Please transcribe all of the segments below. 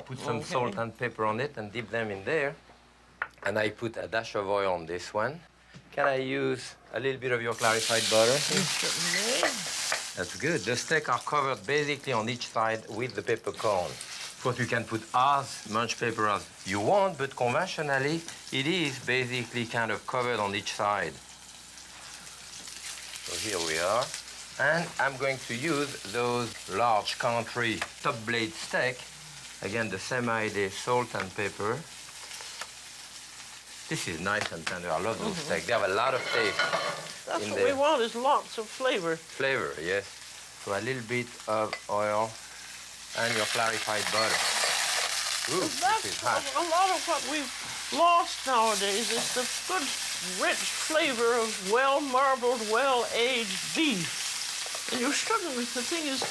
put some salt and pepper on it and dip them in there. And I put a dash of oil on this one. Can I use a little bit of your clarified butter? That's good. The steaks are covered basically on each side with the peppercorn. Of course, you can put as much pepper as you want, but conventionally, it is basically kind of covered on each side. So here we are. And I'm going to use those large country top blade steak. Again, the same idea, salt and pepper. This is nice and tender. I love those steaks. They have a lot of taste. That's in what there. we want, is lots of flavor. Flavor, yes. So a little bit of oil and your clarified butter. Ooh, That's this is hot. a lot of what we've lost nowadays is the good, rich flavor of well-marbled, well-aged beef. And you're struggling with the thing is,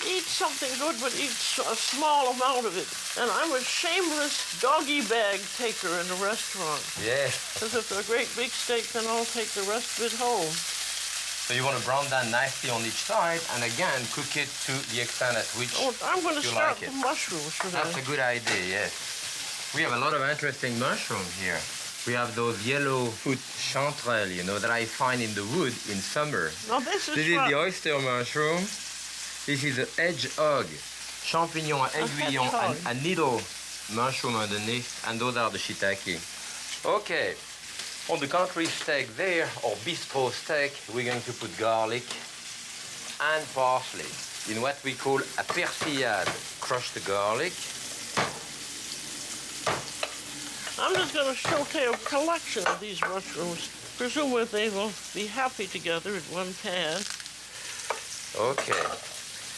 eat something good, but eat a small amount of it. And I'm a shameless doggy bag taker in a restaurant. Yes. Because if they're a great big steak, then I'll take the rest of it home. So you want to brown that nicely on each side, and again, cook it to the extent at which I'm going to you start like it. with mushrooms for that. That's a good idea, yes. We have a lot of interesting mushrooms here. We have those yellow foot chanterelles, you know, that I find in the wood in summer. Now this is the oyster mushroom. This is the hedgehog, champignon aiguillon, and a needle mushroom underneath, and those are the shiitake. Okay, on the country steak there, or bistro steak, we're going to put garlic and parsley in what we call a persillade. Crush the garlic. I'm just going to show you a collection of these mushrooms. Presumably they will be happy together in one pan. Okay.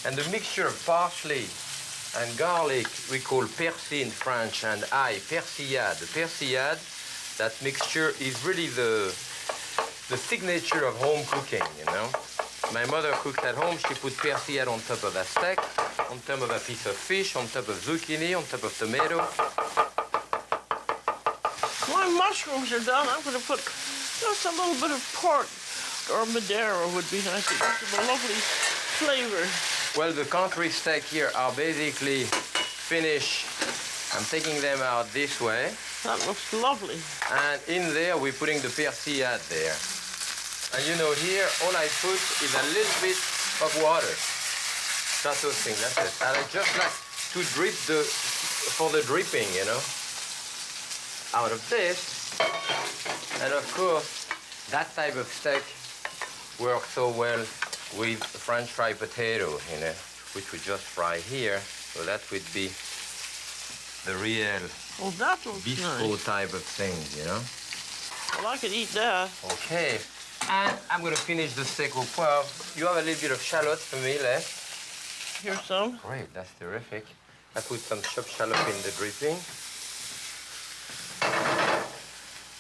And the mixture of parsley and garlic, we call persil in French, and persillade. The persillade, that mixture is really the signature of home cooking, you know. My mother cooked at home. She put persillade on top of a steak, on top of a piece of fish, on top of zucchini, on top of tomato. My mushrooms are done. I'm going to put just a little bit of pork or Madeira would be nice. It gives them a lovely flavor. Well, the country steak here are basically finished. I'm taking them out this way. That looks lovely. And in there, we're putting the persillade there. And you know, here, all I put is a little bit of water. That's those things, that's it. And I just like to drip for the dripping, you know, out of this. And of course, that type of steak works so well with French fried potato, you know, which we just fry here. So that would be the real bistro type of thing, you know. Well, I could eat that. Okay. And I'm going to finish the steak au poivre. You have a little bit of shallots for me left. Here's some. Great, that's terrific. I put some chopped shallot in the dripping.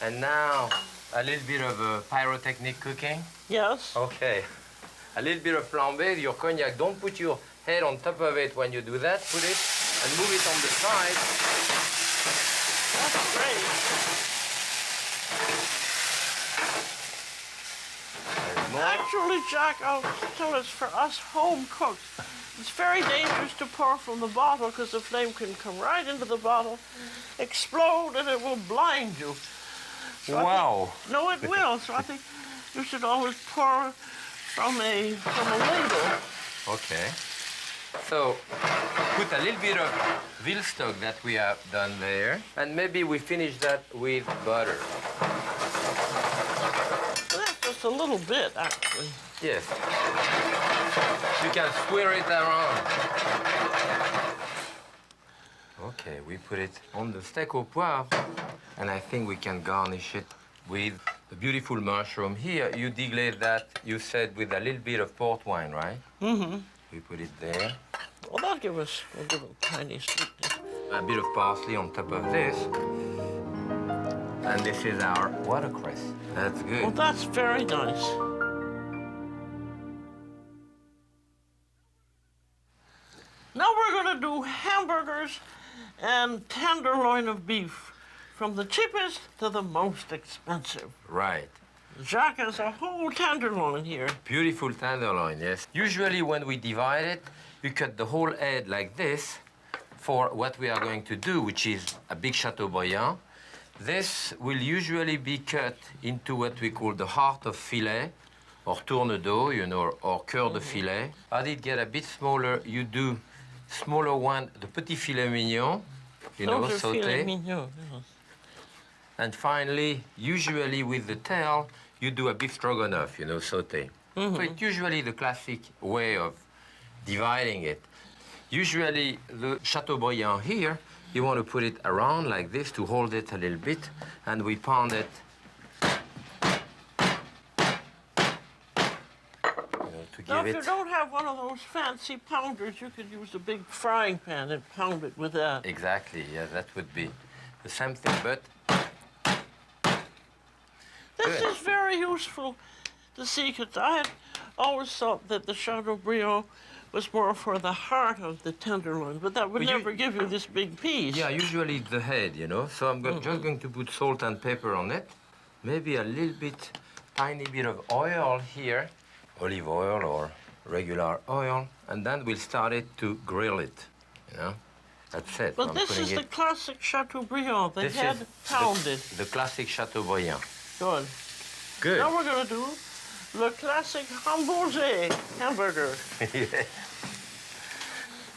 And now, a little bit of pyrotechnic cooking. Yes. Okay. A little bit of flambé, your cognac. Don't put your head on top of it when you do that. Put it and move it on the side. That's great. Actually, Jack, I'll tell us, for us home cooks, it's very dangerous to pour from the bottle because the flame can come right into the bottle, explode, and it will blind you. So wow. No, it will. So I think you should always pour from a ladle. Okay. So put a little bit of veal stock that we have done there, and maybe we finish that with butter. That's just a little bit, actually. Yes. You can swirl it around. Okay, we put it on the steak au poivre, and I think we can garnish it with the beautiful mushroom. Here, you deglaze that, you said, with a little bit of port wine, right? Mm-hmm. We put it there. Well, that'll give us a little tiny sweetness. A bit of parsley on top of this. And this is our watercress. That's good. Well, that's very nice. Now we're going to do hamburgers and tenderloin of beef, from the cheapest to the most expensive. Right. Jacques has a whole tenderloin here. Beautiful tenderloin, yes. Usually when we divide it, you cut the whole head like this, for what we are going to do, which is a big Chateaubriand. This will usually be cut into what we call the heart of filet, or tourne-dos, you know, or cœur de filet. As it get a bit smaller, you do smaller one, the petit filet mignon, you know, sauté. Filet mignon, yes. And finally, usually with the tail, you do a beef stroganoff, you know, sauté. So it's usually the classic way of dividing it. Usually the Chateaubriand here, you want to put it around like this to hold it a little bit, and we pound it, to Now, give if it. you don't have one of those fancy pounders, you could use a big frying pan and pound it with that. Exactly, yeah, that would be the same thing, but This good. is very useful to see, because I had always thought that the Chateaubriand was more for the heart of the tenderloin, but that would But you- never give you this big piece. yeah, usually the head, you know. So I'm just going to put salt and pepper on it. Maybe a little bit, tiny bit of oil here, olive oil or regular oil, and then we'll start it to grill it, you know. That's it. But I'm this putting is the it. classic Chateaubriand, the This head is pounded. the classic Chateaubriand. Good. Good. Now we're going to do the classic hamburger. Yeah.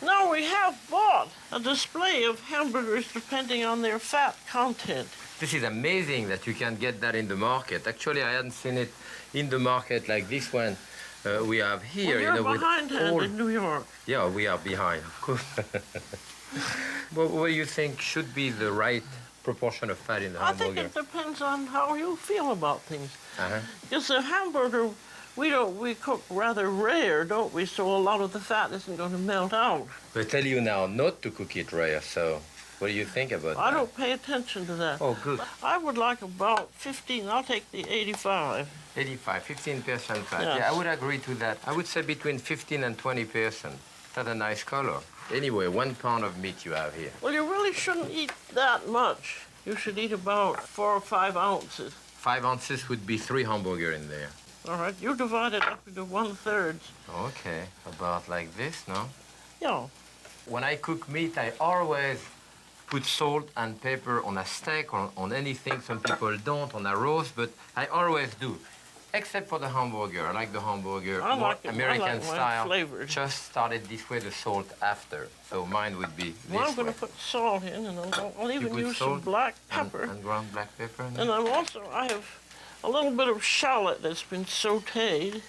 Now we have bought a display of hamburgers depending on their fat content. This is amazing that you can get that in the market. Actually, I hadn't seen it in the market like this one we have here. Well, you're you know, behindhand all... in New York. Yeah, we are behind, of course. What do you think should be the right proportion of fat in the I think hamburger? it depends on how you feel about things. Uh-huh. Because the hamburger, we cook rather rare, don't we? So a lot of the fat isn't going to melt out. I tell you now not to cook it rare, so what do you think about that? I don't pay attention to that. Oh, good. I would like about 15. I'll take the 85. 85, 15% fat. Yes. Yeah, I would agree to that. I would say between 15 and 20%. That's a nice color. Anyway, 1 pound of meat you have here. Well, you really shouldn't eat that much. You should eat about 4 or 5 ounces. 5 ounces would be 3 hamburgers in there. All right, you divide it up into 1/3. Okay, about like this, no? Yeah. When I cook meat, I always put salt and pepper on a steak or on anything. Some people don't, on a roast, but I always do. Except for the hamburger. I like the hamburger I more like it. I American like mine style. flavored. Just started this way, the salt after. So mine would be this Well, I'm going way. to put salt in, and I'll even put use some salt black and, pepper. and ground black pepper. in And it? I have a little bit of shallot that's been sauteed.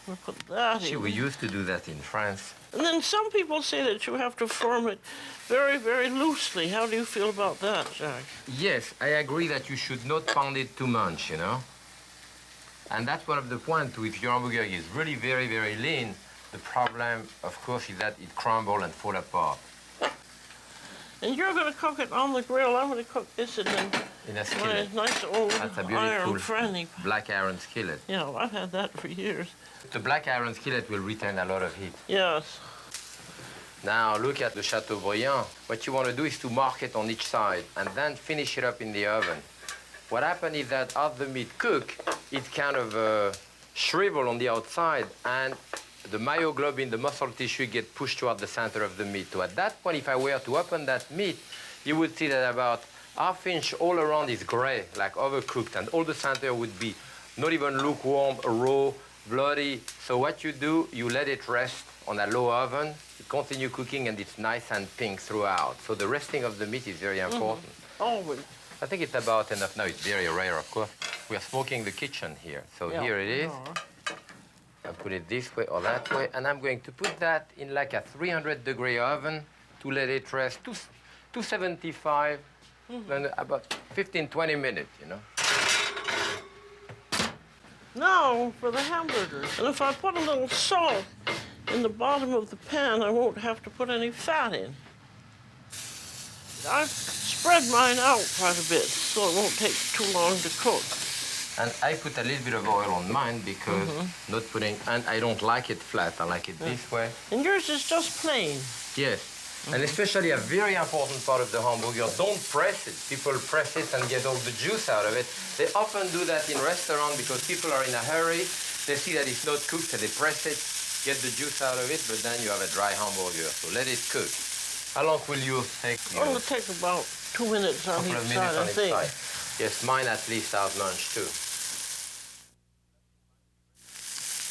We'll put that See, in. we used to do that in France. And then some people say that you have to form it very, very loosely. How do you feel about that, Jack? Yes, I agree that you should not pound it too much, you know. And that's one of the points too. If your hamburger is really very, very lean, the problem, of course, is that it crumbles and fall apart. And you're going to cook it on the grill. I'm going to cook this in In a my skillet. nice old That's a iron beautiful franny. black iron skillet. Yeah, I've had that for years. The black iron skillet will retain a lot of heat. Yes. Now look at the Chateaubriand. What you want to do is to mark it on each side and then finish it up in the oven. What happens is that as the meat cook, it kind of shrivel on the outside, and the myoglobin, the muscle tissue, get pushed toward the center of the meat. So at that point, if I were to open that meat, you would see that about half inch all around is gray, like overcooked, and all the center would be not even lukewarm, raw, bloody. So what you do, you let it rest on a low oven, you continue cooking, and it's nice and pink throughout. So the resting of the meat is very important. Always. I think it's about enough. Now it's very rare, of course. We are smoking the kitchen here. So Yeah. here it is. Yeah. I put it this way or that way, and I'm going to put that in like a 300-degree oven to let it rest, 275, then about 15, 20 minutes, you know. Now for the hamburgers. And if I put a little salt in the bottom of the pan, I won't have to put any fat in. I've spread mine out quite a bit, so it won't take too long to cook. And I put a little bit of oil on mine because not putting, and I don't like it flat, I like it this way. And yours is just plain. Yes. And especially a very important part of the hamburger, don't press it. People press it and get all the juice out of it. They often do that in restaurants because people are in a hurry. They see that it's not cooked, so they press it, get the juice out of it, but then you have a dry hamburger. So let it cook. How long will you take? Oh, it'll take about 2 minutes on Couple each of side, minutes on I each think. side. Yes, mine at least have lunch too.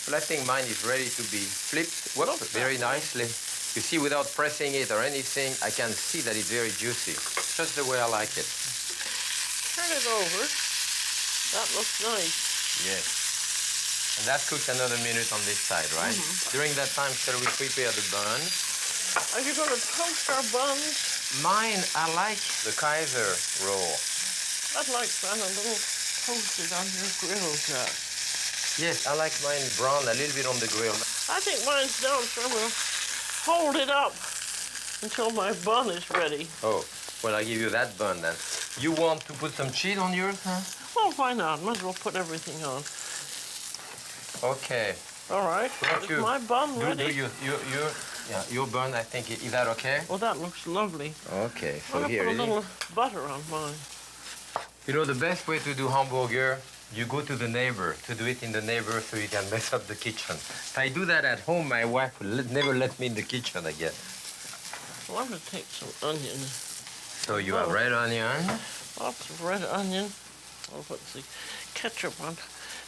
Well, I think mine is ready to be flipped. Whoops, very nicely. You see, without pressing it or anything, I can see that it's very juicy. Just the way I like it. Turn it over. That looks nice. Yes. And that cooks another minute on this side, right? During that time, shall we prepare the bun? Are you going to toast our buns? Mine, I like the Kaiser roll. I'd like that a little toasted on your grill, Jack. Yes, I like mine brown a little bit on the grill. I think mine's done, so I'm going to hold it up until my bun is ready. Oh, well, I'll give you that bun then. You want to put some cheese on yours, huh? Well, why not? Might as well put everything on. Okay. All right. Is my bun ready? Your bun, I think, is that okay? Well, that looks lovely. Okay, so I'm going to here put a it little is. butter on mine. You know, the best way to do hamburger, you go to the neighbor to do it in the neighbor so you can mess up the kitchen. If I do that at home, my wife will never let me in the kitchen again. Well, I'm going to take some onion. So you have red onion. Lots of red onion. I'll put the ketchup on.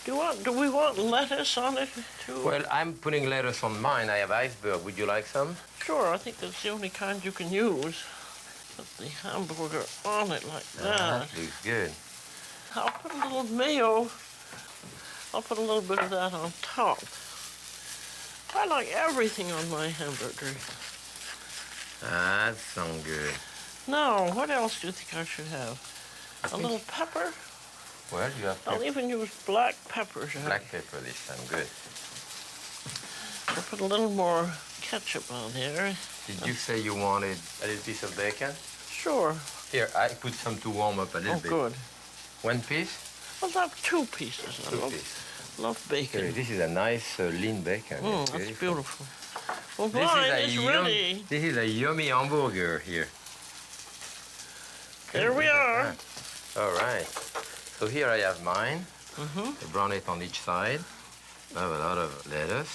Do we want lettuce on it too? Well, I'm putting lettuce on mine. I have iceberg. Would you like some? Sure, I think that's the only kind you can use. Put the hamburger on it like that. That looks good. I'll put a little mayo. I'll put a little bit of that on top. I like everything on my hamburger. That sounds good. Now, what else do you think I should have? A little pepper? Well, you have I'll even use black pepper. black pepper this time. Good. I'll put a little more ketchup on here. Did you say you wanted a little piece of bacon? Sure. Here, I put some to warm up a little bit. Oh, good. One piece? I'll have 2 pieces. I love bacon. Here, this is a nice lean bacon. It's That's beautiful. Well, This mine is is ready. This is a yummy hamburger here. There we are. All right. So here I have mine. I brown it on each side. I have a lot of lettuce.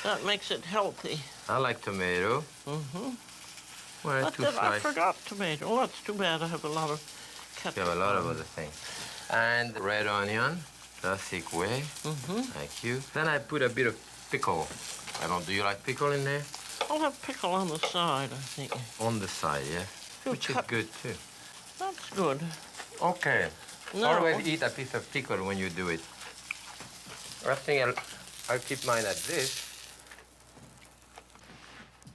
That makes it healthy. I like tomato. Well, two I slices. forgot tomato. Oh, that's too bad. I have a lot of ketchup. You have a lot of other things. And red onion, classic way. Thank you. Then I put a bit of pickle. Do you like pickle in there? I'll have pickle on the side, I think. On the side, yeah. Which is good too. That's good. Okay. No. Always eat a piece of pickle when you do it. I think I'll keep mine at this.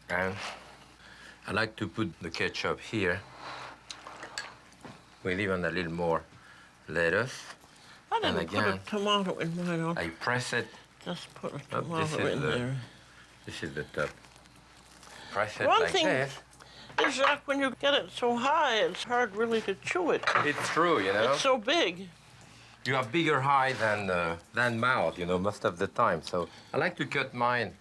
And I like to put the ketchup here with even a little more lettuce. I didn't And put a again, tomato in mine. I press it. Just put a Up. tomato in there. This is the top. Press it One like thing this. is, Jacques, when you get it so high, it's hard really to chew it. It's true, you know. It's so big. You have bigger eye than mouth, you know, most of the time. So I like to cut mine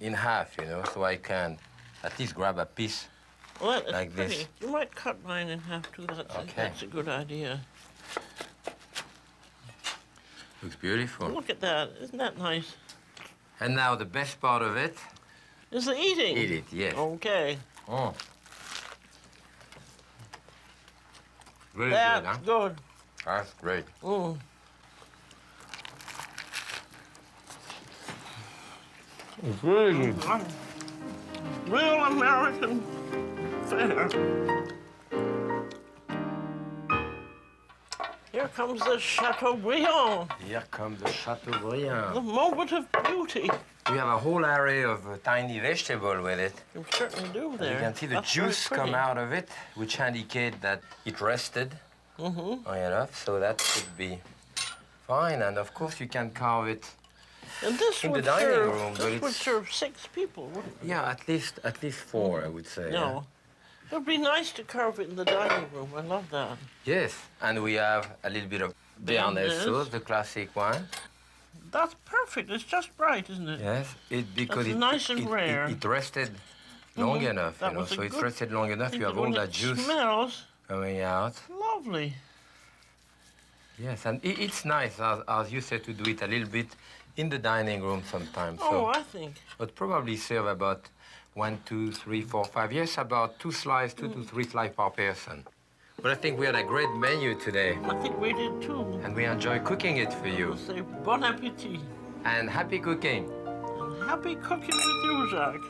in half, you know, so I can at least grab a piece. Well, it's Like pretty. this. You might cut mine in half too. That's a good idea. Looks beautiful. Look at that. Isn't that nice? And now the best part of it, Is the eating? eat it, yes. Okay. Oh. Really That's good, huh? good. That's great. Mm. It's really good. Real American fare. Here comes the Chateaubriand, Here comes the Chateaubriand. the moment of beauty. We have a whole array of tiny vegetables with it. You certainly do there. You can see the That's very juice come pretty. out of it, which indicate that it rested long enough, so that should be fine. And of course, you can carve it. And this in the would dining serve, room, but this would it's- serve 6 people, wouldn't it? Yeah, at least 4, I would say. No. It would be nice to carve it in the dining room. I love that. Yeah. Yes, and we have a little bit of béarnaise Béarnaise. sauce, the classic one. That's perfect. It's just right, isn't it? Yes, because That's nice and rare. It rested long enough, That you know. was a So it's good- rested long enough. You have When all that it juice smells coming out. lovely. Yes, and it's nice, as you said, to do it a little bit in the dining room sometimes. Oh, So, I think. but probably serve about 1, 2, 3, 4, 5. Yes, about 2 to 3 slices per person. But I think we had a great menu today. I think we did too. And we enjoy cooking it for you. We'll say bon appetit. And happy cooking. And happy cooking with you, Jacques.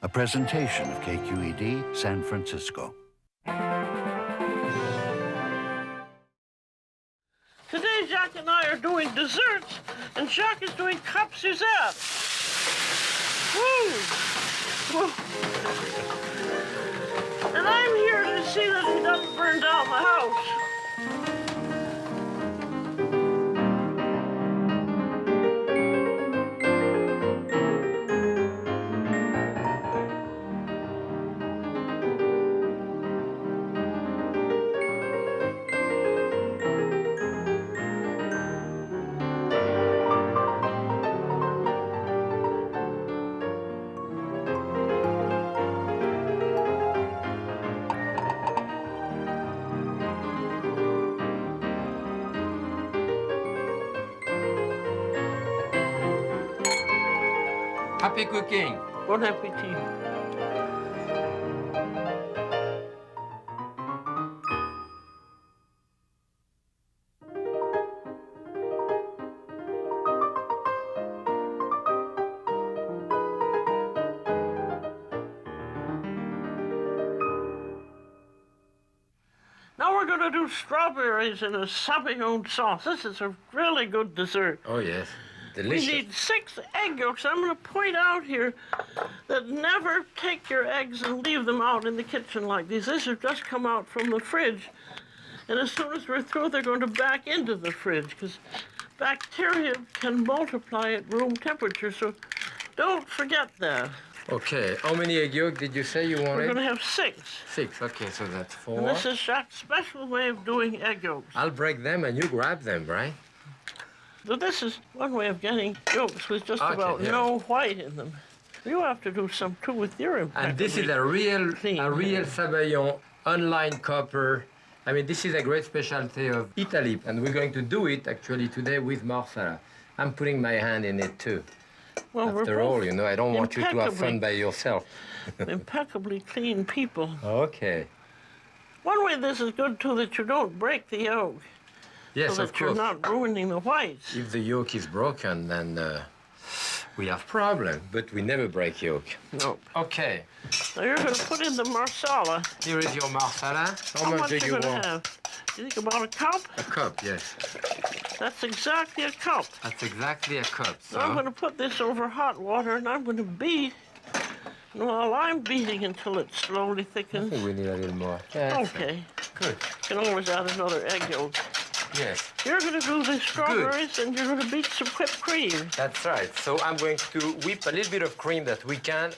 A presentation of KQED San Francisco. Today, Jacques and I are doing desserts, and Jacques is doing cup Suzette. Woo! Woo! And I'm here to see that he doesn't burn down the house. Happy cooking. Bon appetit. Now we're going to do strawberries in a sabayon sauce. This is a really good dessert. Oh, yes. Delicious. We need 6 egg yolks. I'm going to point out here that never take your eggs and leave them out in the kitchen like these. These have just come out from the fridge. And as soon as we're through, they're going to back into the fridge because bacteria can multiply at room temperature. So don't forget that. Okay, how many egg yolks did you say you wanted? We're going to have 6. 6, okay, so that's 4. And this is Jacques' special way of doing egg yolks. I'll break them and you grab them, right? So this is one way of getting yolks with just Okay, about yeah. no white in them. You have to do some too with your impeccably And this is a real clean. Sabayon online copper. I mean, this is a great specialty of Italy, and we're going to do it actually today with marsala. I'm putting my hand in it too. Well, After all, you know, I don't want you to have fun by yourself. impeccably clean people. Okay. One way this is good too that you don't break the yolk, Yes, so of that you're course. not ruining the whites. If the yolk is broken, then we have problem, but we never break yolk. Nope. Okay, Now you're going to put in the marsala. here is your marsala. How much do you you going to want? have? You think about a cup? A cup, yes. That's exactly a cup. That's exactly a cup. Now I'm So going to put this over hot water, and I'm going to beat. And while I'm beating until it slowly I thickens. think we need a little more. Yeah, that's Okay. good. You can always add another egg yolk. Yes, You're going to do the strawberries, and you're going to beat some whipped cream. that's right. So I'm going to whip a little bit of cream that we can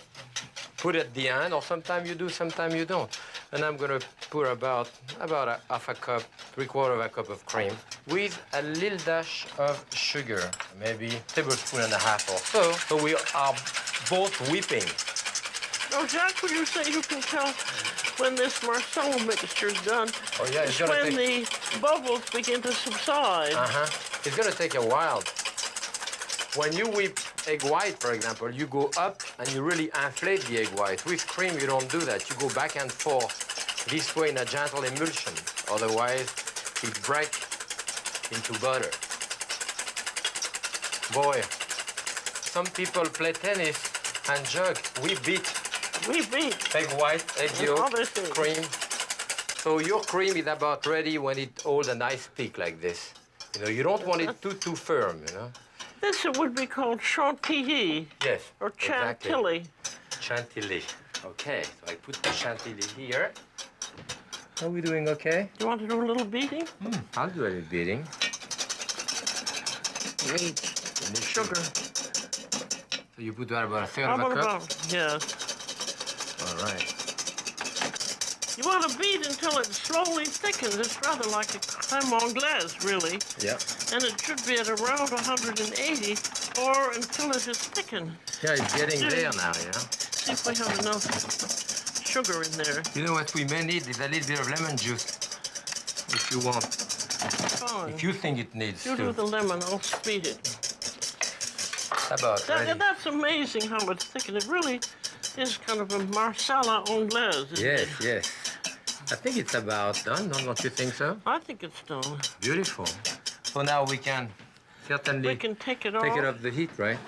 put at the end, or sometimes you do, sometimes you don't. And I'm going to put about a half a cup, 3/4 of a cup of cream with a little dash of sugar, maybe a tablespoon and a half or so. So we are both whipping. Now, Jacques, when you say you can tell when this Marcello mixture is done, Oh yeah, it's it's gonna when take. the bubbles begin to subside. It's gonna take a while. When you whip egg white, for example, you go up and you really inflate the egg white. With cream, you don't do that. You go back and forth this way in a gentle emulsion. Otherwise, it breaks into butter. Boy, some people play tennis and jug. We beat We beat. egg white, egg And yolk, other things. cream. So your cream is about ready when it holds a nice peak like this. You know, you don't want it too firm, you know. This would be called chantilly Yes. or exactly. chantilly. Chantilly. Okay, so I put the chantilly here. Are we doing okay? Do you want to do a little beating? I'll do a little beating. Need sugar. So you put about a third How of a about cup? yes. All right. You want to beat until it slowly thickens. It's rather like a crème anglaise, really. Yep. And it should be at around 180 or until it is thickened. Yeah, it's getting there now, yeah? See if we have enough sugar in there. You know what we may need is a little bit of lemon juice, if you want. Fine. If you think it needs You to. do the lemon, I'll speed it. About ready. That's amazing how much thicker. It really is kind of a marsala anglaise, isn't Yes, it? yes. I think it's about done, don't you think so? I think it's done. Beautiful. So now we can certainly We can take it off. take it off the heat, right?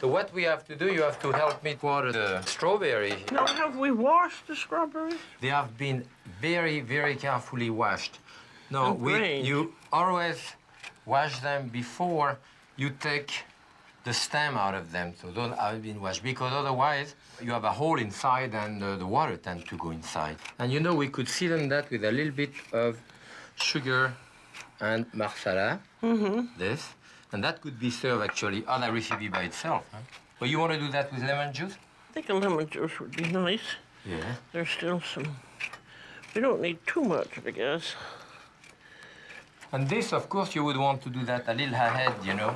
So what we have to do, you have to help me water the strawberry. Now, have we washed the strawberries? They have been very, very carefully washed. No, And drained. you always wash them before you take the stem out of them. So those have been washed, because otherwise you have a hole inside and the water tends to go inside. And you know, we could season that with a little bit of sugar and marsala, this. And that could be served actually on a recipe by itself. Huh? But you want to do that with lemon juice? I think a lemon juice would be nice. Yeah. There's still some. We don't need too much, I guess. And this, of course, you would want to do that a little ahead, you know.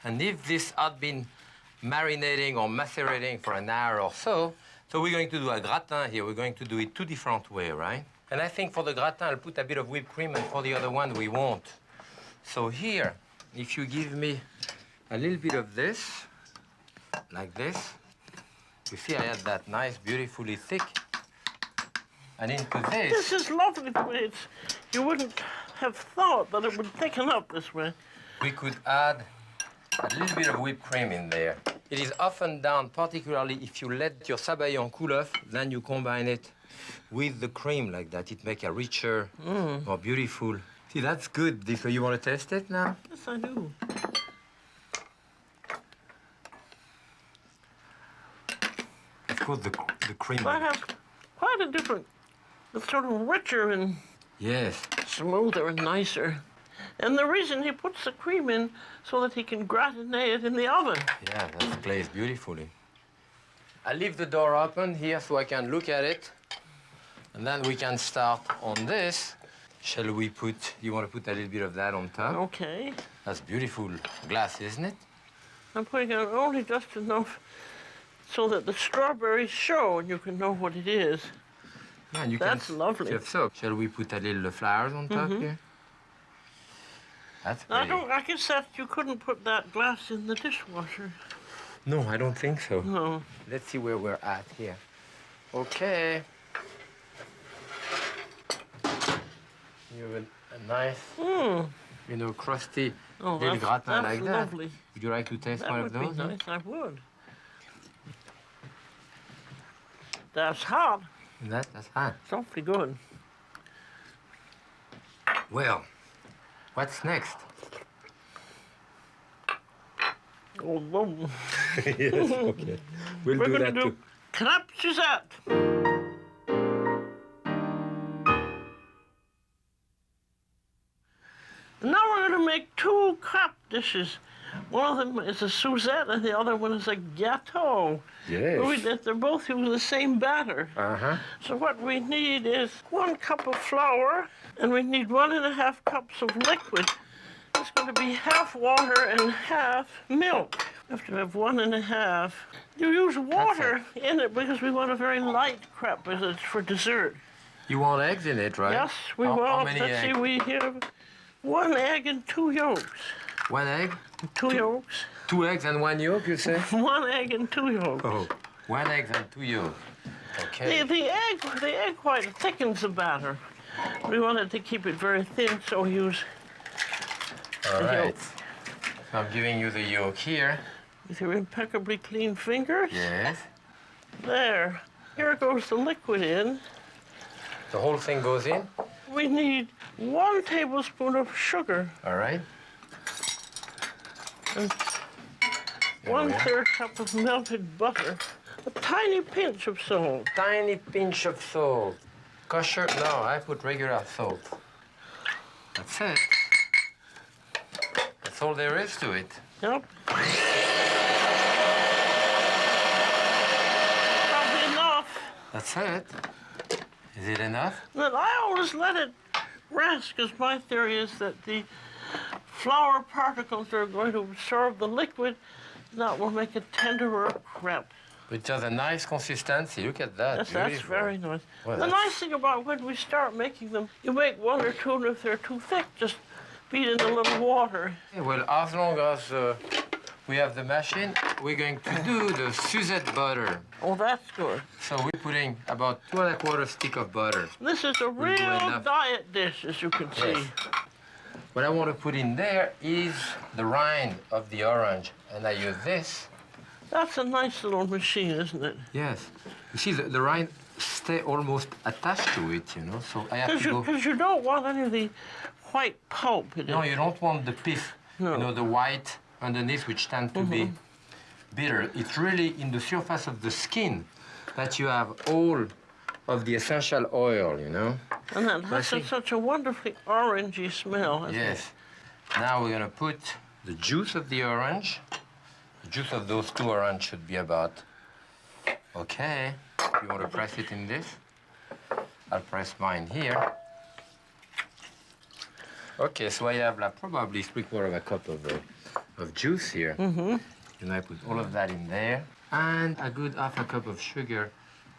And if this had been marinating or macerating for an hour or so we're going to do a gratin here. We're going to do it two different ways, right? And I think for the gratin, I'll put a bit of whipped cream, and for the other one, we won't. So here, if you give me a little bit of this, like this, you see I had that nice, beautifully thick. And into This is lovely the way it's. You wouldn't have thought that it would thicken up this way. we could add a little bit of whipped cream in there. It is often done, particularly if you let your sabayon cool off, then you combine it with the cream like that. It makes a richer, more beautiful. See, that's good. So you want to test it now? Yes, I do. Of course, the cream. That has quite a different. It's sort of richer and Yes. smoother and nicer. And the reason he puts the cream in so that he can gratinate it in the oven. Yeah, that's glazed beautifully. I leave the door open here so I can look at it. And then we can start on this. Shall we put, you want to put a little bit of that on top? Okay. That's beautiful glass, isn't it? I'm putting on only just enough so that the strawberries show and you can know what it is. Yeah, and you That's can lovely. serve so. Shall we put a little flowers on top here? That's pretty. I guess that you couldn't put that glass in the dishwasher. No, I don't think so. No. Let's see where we're at here. Okay. You have a nice, you know, crusty Oh, little gratin that's like that. lovely. Would you like to taste That one would of those? be huh? nice. I would. That's hot. That's hot. It's awfully good. Well, what's next? Oh, whoa. Yes, okay. We'll We're do going that to do too. crêpe Suzette. Now we're going to make two crêpe dishes. One of them is a Suzette and the other one is a gâteau. Yes. They're both using the same batter. Uh-huh. So what we need is 1 cup of flour, and we need 1.5 cups of liquid. It's going to be half water and half milk. You have to have 1.5. You use water in it because we want a very light crepe because it's for dessert. You want eggs in it, right? Yes, we How want. many Let's see, eggs? we have 1 egg and 2 yolks. 1 egg? 2 yolks. 2 eggs and 1 yolk, you say? 1 egg and 2 yolks. Oh, 1 egg and 2 yolks. Okay. The egg white thickens the batter. We wanted to keep it very thin, so we use All the right. yolk. So I'm giving you the yolk here. With your impeccably clean fingers. Yes. There. Here goes the liquid in. The whole thing goes in. We need 1 tablespoon of sugar All right. and There we are. 1/3 cup of melted butter. A tiny pinch of salt. Tiny pinch of salt. Kosher? No, I put regular salt. That's it. That's all there is to it. Yep. Probably enough. That's it. Is it enough? But I always let it rest, because my theory is that the flour particles are going to absorb the liquid, and that will make a tenderer crepe. It has a nice consistency. Look at that. Yes, Beautiful. that's very nice. Well, the nice thing about when we start making them, you make one or two, and if they're too thick, just beat in a little water. Yeah, well, as long as we have the machine, we're going to do the Suzette butter. Oh, that's good. So we're putting about 2¼ stick of butter. This is a We'll do real enough. diet dish, as you can see. Yes. What I want to put in there is the rind of the orange, and I use this. That's a nice little machine, isn't it? Yes. You see, the rind stay almost attached to it, you know, so I have to go... Because you don't want any of the white pulp in it. No, you don't want the pith, No. you know, the white underneath, which tend to be bitter. It's really in the surface of the skin that you have all of the essential oil, you know. And that has such a wonderfully orangey smell. Hasn't Yes. Now we're going to put the juice of the orange. The juice of those 2 oranges should be about... Okay. You want to press it in this? I'll press mine here. Okay, so I have like probably 3/4 cup of juice here. And I put all of that in there. And a good 1/2 cup of sugar,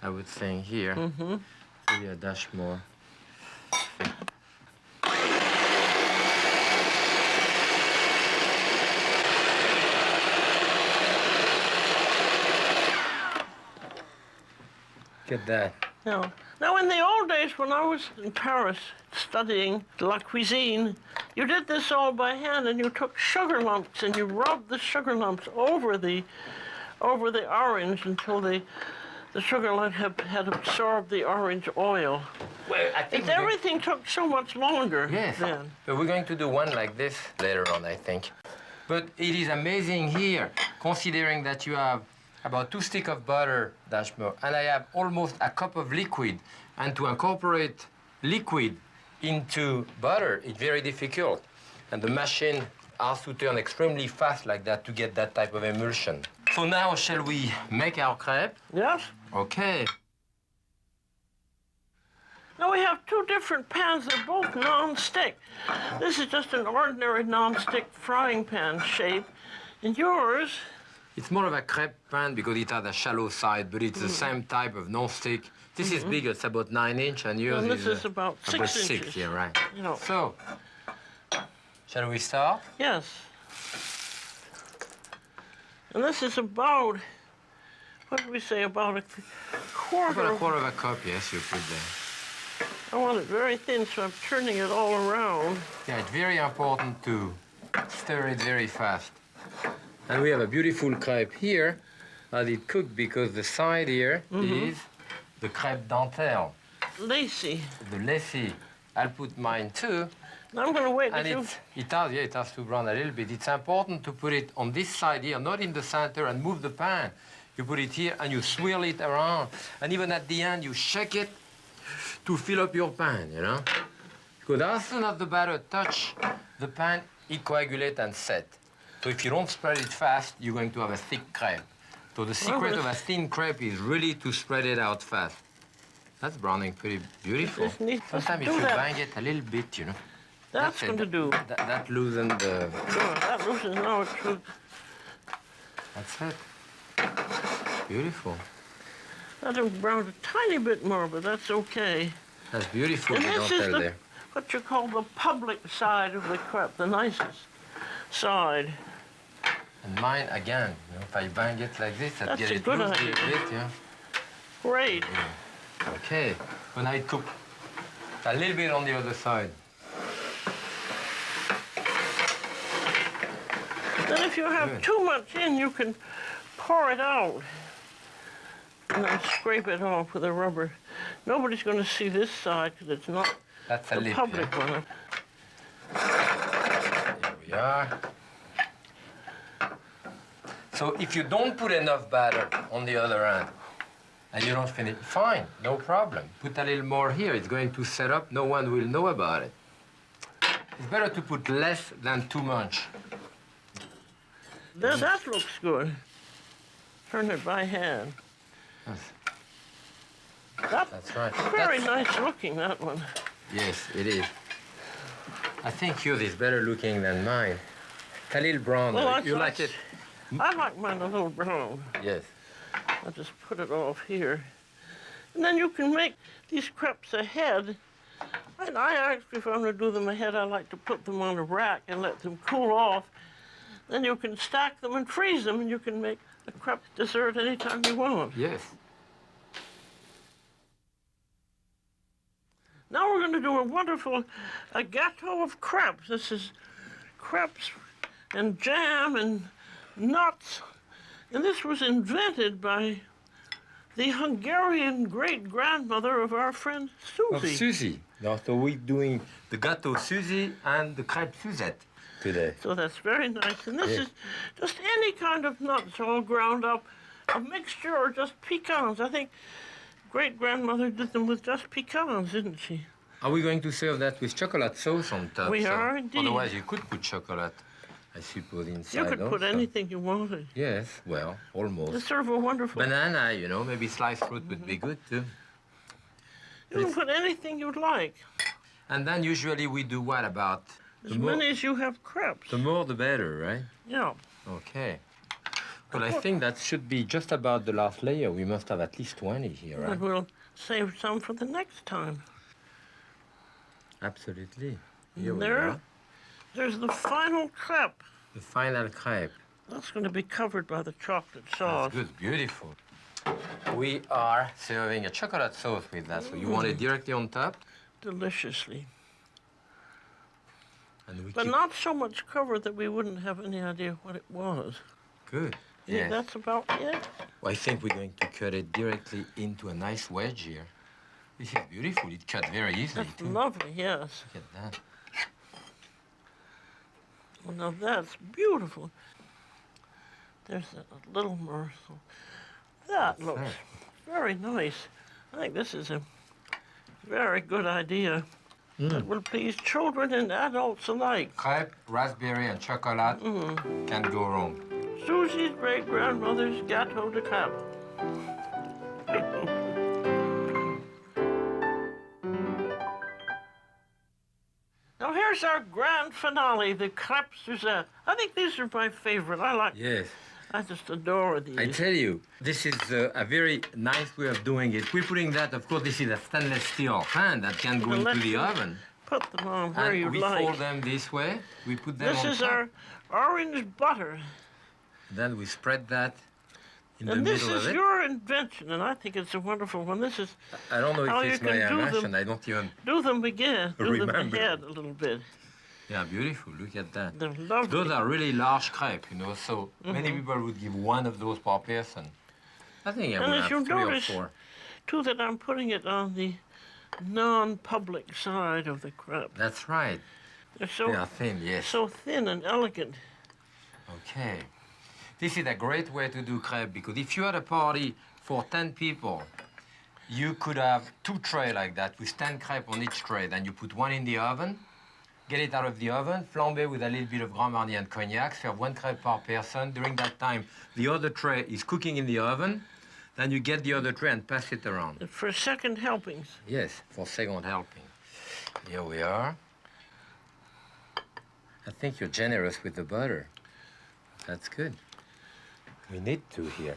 I would think, here. Maybe a dash more. Look at that. Yeah. Now, in the old days, when I was in Paris studying la cuisine, you did this all by hand, and you took sugar lumps and you rubbed the sugar lumps over the orange until the sugar lump had absorbed the orange oil. Well, I think Everything took so much longer Yes. then. But we're going to do one like this later on, I think. But it is amazing here, considering that you have about 2 sticks of butter, Dashmo, and I have almost a cup of liquid. And to incorporate liquid into butter is very difficult. And the machine has to turn extremely fast like that to get that type of emulsion. So now, shall we make our crepe? Yes? Okay. Now we have 2 different pans. They're both non-stick. This is just an ordinary non-stick frying pan shape. And yours... It's more of a crepe pan because it has a shallow side, but it's the same type of non-stick. This is bigger, it's about 9 inch, and yours And this is about 6 inches. 6, yeah, right. You know. So, shall we start? Yes. And this is about, what did we say, about a quarter. About 1/4 cup, yes, you put there. I want it very thin, so I'm turning it all around. Yeah, it's very important to stir it very fast. And we have a beautiful crepe here, as it cooked, because the side here is the crepe dentelle, Lacy. the lacy. I'll put mine too. Now I'm going to wait And until... it has to brown a little bit. It's important to put it on this side here, not in the center, and move the pan. You put it here and you swirl it around. And even at the end, you shake it to fill up your pan, you know? Because as soon as the batter touch the pan, it coagulates and set. So if you don't spread it fast, you're going to have a thick crepe. So the secret of a thin crepe is really to spread it out fast. That's browning pretty beautiful. Just need to Sometimes do if you that. bang it a little bit, you know. That's going to do. That loosens the... Sure, that loosens now. It should... That's it. Beautiful. Let it brown a tiny bit more, but that's okay. That's beautiful, And the this is dentelle there. what you call the public side of the crepe, the nicest side. And mine, again, you know, if I bang it like this, I That's get a it good loose a idea. little bit, yeah. Great. Okay, when I cook a little bit on the other side. Then if you have Good. too much in, you can pour it out and then scrape it off with a rubber. Nobody's going to see this side because it's not That's a the lip, public yeah. one. Here we are. So if you don't put enough batter on the other end, and you don't finish, fine, no problem. Put a little more here, it's going to set up, no one will know about it. It's better to put less than too much. That looks good. Turn it by hand. That's right. Very nice looking, that one. Yes, it is. I think yours is better looking than mine. A little brown. Well, you like it? I like mine a little brown. Yes. I'll just put it off here. And then you can make these crepes ahead. And I actually, if I'm going to do them ahead, I like to put them on a rack and let them cool off. Then you can stack them and freeze them, and you can make a crepe dessert anytime you want. Yes. Now we're going to do a wonderful gâteau of crepes. This is crepes and jam and nuts. And this was invented by the Hungarian great-grandmother of our friend Susie. Of Susie. Now, so we're doing the gâteau Susie and the crêpe Suzette today. So that's very nice. And this Yes. is just any kind of nuts all ground up, a mixture or just pecans. I think great-grandmother did them with just pecans, didn't she? Are we going to serve that with chocolate sauce on top? We are indeed. Otherwise, you could put chocolate, I suppose, inside. You could put also. anything you wanted. Yes, well, almost. To serve a wonderful... Banana, you know, maybe sliced fruit would be good too. You can put anything you'd like. And then usually we do what about? As many as you have crepes. The more the better, right? Yeah. Okay. Well, I think that should be just about the last layer. We must have at least 20 here, right? And we'll save some for the next time. Absolutely. Here we There, are. there's the final crepe. The final crepe. That's going to be covered by the chocolate sauce. That's good, beautiful. We are serving a chocolate sauce with that. So you want it directly on top? Deliciously. And we But keep... not so much covered that we wouldn't have any idea what it was. Good. Yeah, Yes. that's about it. Well, I think we're going to cut it directly into a nice wedge here. This is beautiful. It cut very easily, That's too. lovely, yes. Look at that. Well, now that's beautiful. There's that little morsel. That looks right. very nice. I think this is a very good idea. That will please children and adults alike. Crepe, raspberry, and chocolate can't go wrong. Susie's great-grandmother's gâteau de crepe. Now here's our grand finale, the crepe Suzette. I think these are my favorite. Yes. I just adore these. I tell you, this is a very nice way of doing it. We're putting that, of course, this is a stainless steel pan that can go into the oven. Put them on where And you we like. fold them this way. We put them This on is top. our orange butter. Then we spread that in the And this middle is of it. your invention, and I think it's a wonderful one. This is I don't know how if you it's my can do them. invention. I don't even... do them again, do them Remember. ahead a little bit. Yeah, beautiful. Look at that. They're lovely. Those are really large crepes, you know, so many people would give one of those per person. I think I And would as you have 3 or notice, 4. too, that I'm putting it on the non-public side of the crepe. That's right. They're so, They are thin, yes. so thin and elegant. Okay. This is a great way to do crepe because if you had a party for 10 people, you could have 2 trays like that with 10 crepes on each tray. Then you put one in the oven, get it out of the oven, flambe with a little bit of Grand Marnier and cognac, serve 1 crepe per person. During that time, the other tray is cooking in the oven. Then you get the other tray and pass it around. For second helpings. Yes, for second helping. Here we are. I think you're generous with the butter. That's good. We need to here.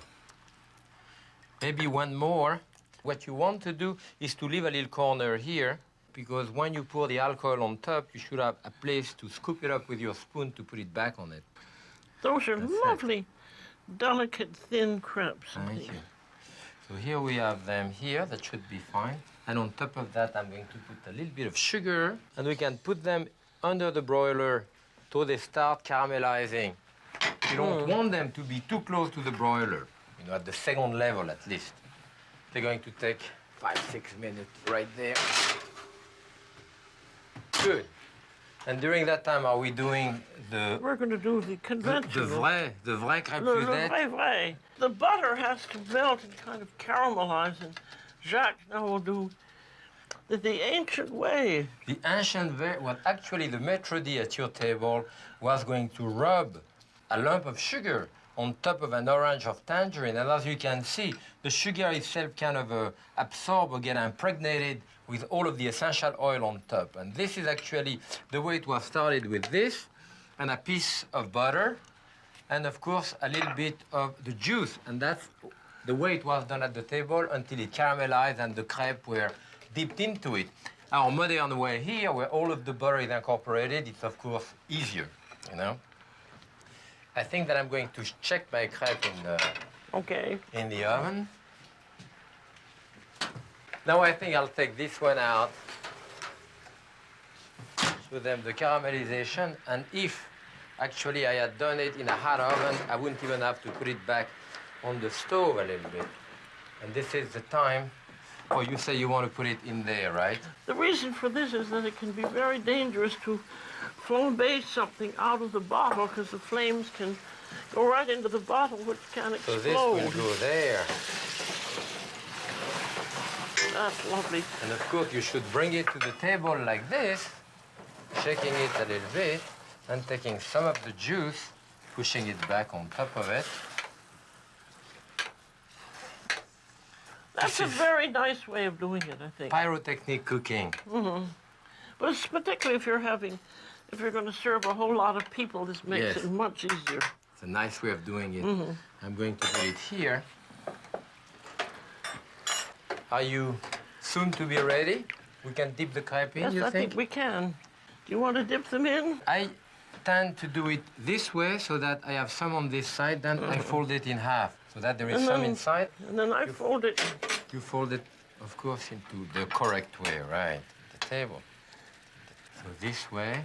Maybe one more. What you want to do is to leave a little corner here because when you pour the alcohol on top, you should have a place to scoop it up with your spoon to put it back on it. Those are That's it. lovely, delicate, thin crepes. I Thank think. you. So here we have them here. That should be fine. And on top of that, I'm going to put a little bit of sugar. And we can put them under the broiler till they start caramelizing. You don't want them to be too close to the broiler, you know, at the second level at least. They're going to take 5-6 minutes right there. Good. And during that time, are we doing We're going to do the conventional. the vrai crêpe Le Suzette. vrai. The butter has to melt and kind of caramelize, and Jacques now will do the ancient way. The ancient way, well, actually the maître d' at your table was going to rub a lump of sugar on top of an orange of tangerine, and as you can see, the sugar itself kind of absorb or get impregnated with all of the essential oil on top. And this is actually the way it was started, with this and a piece of butter and of course a little bit of the juice, and that's the way it was done at the table until it caramelized and the crêpes were dipped into it. Our modern way here, where all of the butter is incorporated, it's of course easier, you know. I think that I'm going to check my crêpe in the oven. Now I think I'll take this one out, show them the caramelization, and if actually I had done it in a hot oven, I wouldn't even have to put it back on the stove a little bit. And this is the time. Oh, you say you want to put it in there, right? The reason for this is that it can be very dangerous to flambe something out of the bottle, because the flames can go right into the bottle, which can explode. So this will go there. That's lovely. And of course, you should bring it to the table like this, shaking it a little bit, and taking some of the juice, pushing it back on top of it. That's a very nice way of doing it, I think. Pyrotechnic cooking. Mm-hmm. But it's particularly if you're going to serve a whole lot of people, this makes it much easier. It's a nice way of doing it. Mm-hmm. I'm going to put it here. Are you soon to be ready? We can dip the crêpe in, yes, you I think we can. Do you want to dip them in? I tend to do it this way so that I have some on this side, then I fold it in half so that there is some inside. And then I fold it. You fold it, of course, into the correct way, right? The table. So this way.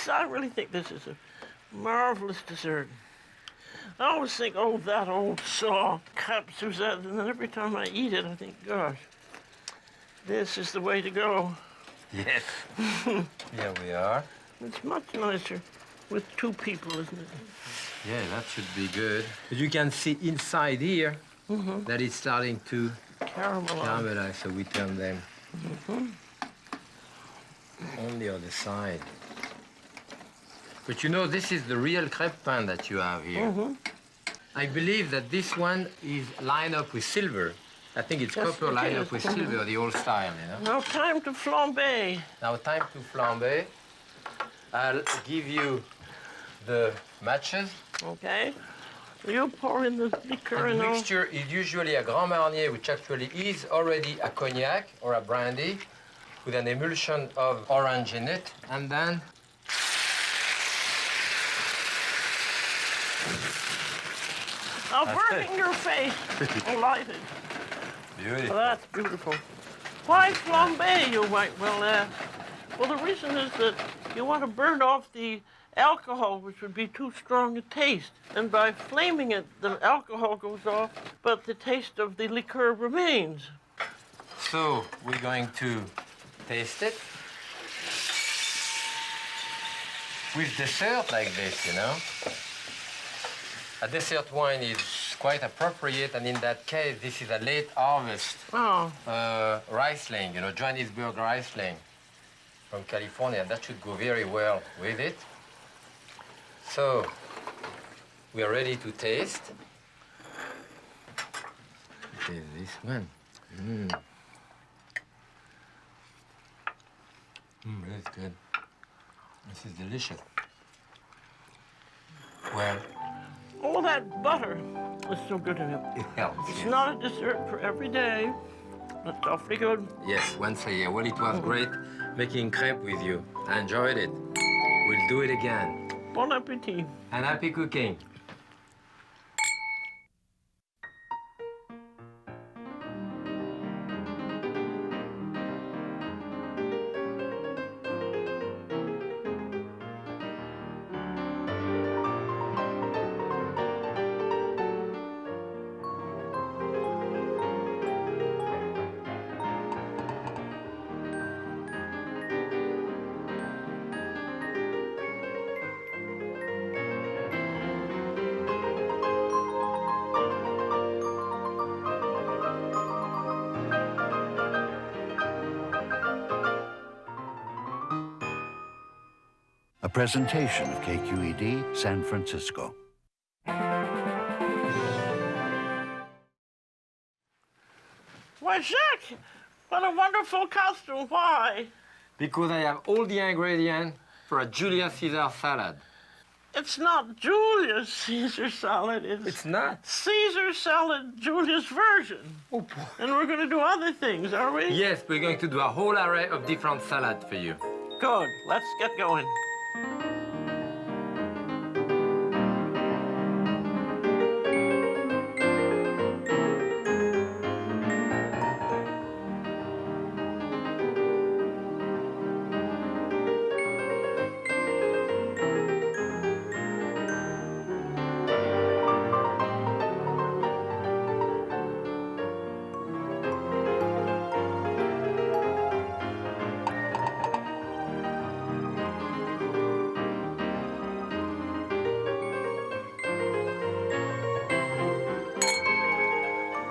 I really think this is a marvelous dessert. I always think, oh, that old saw, crêpe Suzette, and then every time I eat it, I think, gosh, this is the way to go. Yes. Here we are. It's much nicer with two people, isn't it? Yeah, that should be good. But you can see inside here that it's starting to caramelize, so we turn them on the other side. But you know, this is the real crêpe pan that you have here. I believe that this one is lined up with silver. I think it's copper lined up with silver, the old style, you know? Now time to flambe. Now time to flambe. I'll give you the matches. Okay. You pour in the liquor And the and all. mixture is usually a Grand Marnier, which actually is already a cognac or a brandy with an emulsion of orange in it. And then Now burning your face. Lighted. beautiful. Well, that's beautiful. Why flambe, you might well ask? Well, the reason is that you want to burn off the alcohol, which would be too strong a taste. And by flaming it, the alcohol goes off, but the taste of the liqueur remains. So we're going to taste it with dessert like this, you know. A dessert wine is quite appropriate, and in that case, this is a late harvest Riesling, you know, Johannesburg Riesling from California. That should go very well with it. So we are ready to taste. Okay, this one. That's good. This is delicious. Well, all that butter is so good in it. it helps. It's Yes. not a dessert for every day, but it's awfully good. Yes, once a year. Well, it was great making crêpe with you. I enjoyed it. We'll do it again. Bon appetit. And happy cooking. A presentation of KQED San Francisco. Why, Jacques, what a wonderful costume. Why? Because I have all the ingredients for a Julius Caesar salad. It's not Julius Caesar salad. It's not? Caesar salad, Julius version. Oh, boy. And we're going to do other things, are we? Yes, we're going to do a whole array of different salads for you. Good. Let's get going.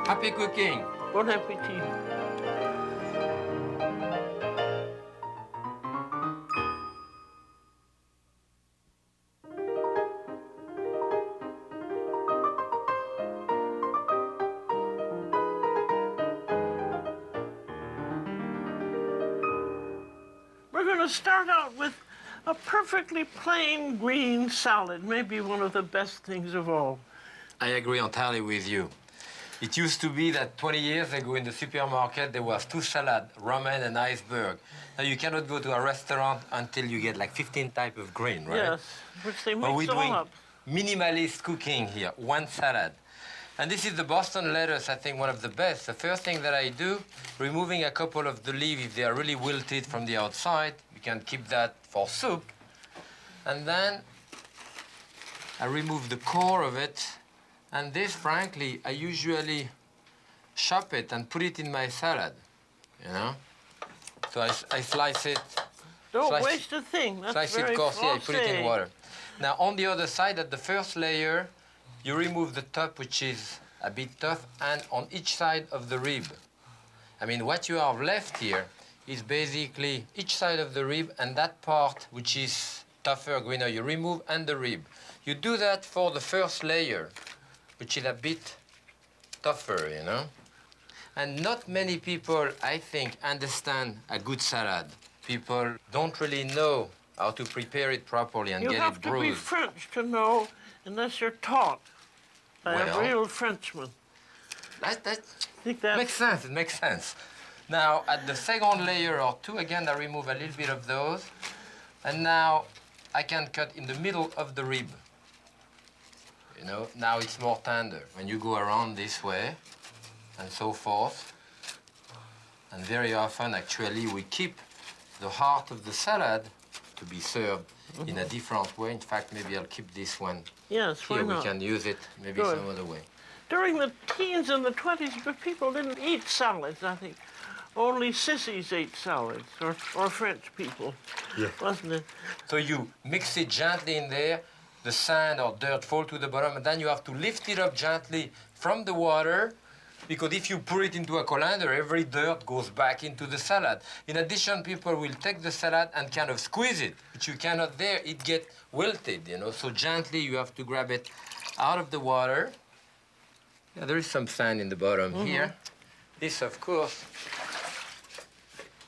Happy cooking. Bon appetit. We're going to start out with a perfectly plain green salad, maybe one of the best things of all. I agree entirely with you. It used to be that 20 years ago in the supermarket there was two salads, romaine and iceberg. Now you cannot go to a restaurant until you get like 15 types of green, right? Yes, which they But mix we're all doing up. minimalist cooking here, one salad. And this is the Boston lettuce, I think one of the best. The first thing that I do, removing a couple of the leaves if they are really wilted from the outside. You can keep that for soup. And then I remove the core of it. And this, frankly, I usually chop it and put it in my salad, you know? So I slice it. Don't waste a thing. That's Slice very it coarsely, I put it in français. water. Now, on the other side, at the first layer, you remove the top, which is a bit tough, and on each side of the rib. I mean, what you have left here is basically each side of the rib and that part, which is tougher, greener, you remove, and the rib. You do that for the first layer, which is a bit tougher, you know? And not many people, I think, understand a good salad. People don't really know how to prepare it properly and You get have it to be bruised. French to know, unless you're taught by Well, a real Frenchman. That Think that makes sense, it makes sense. Now, at the second layer or two, again, I remove a little bit of those. And now I can cut in the middle of the rib. You know, now it's more tender. When you go around this way and so forth, and very often, actually, we keep the heart of the salad to be served in a different way. In fact, maybe I'll keep this one Yes, why here. We not? can use it maybe Good. some other way. During the teens and the 20s, but people didn't eat salads, I think. Only sissies ate salads, or French people, wasn't it? So you mix it gently in there, the sand or dirt fall to the bottom, and then you have to lift it up gently from the water, because if you pour it into a colander, every dirt goes back into the salad. In addition, people will take the salad and kind of squeeze it, which you cannot there, it gets wilted, you know. So gently you have to grab it out of the water. Yeah, there is some sand in the bottom here. This, of course,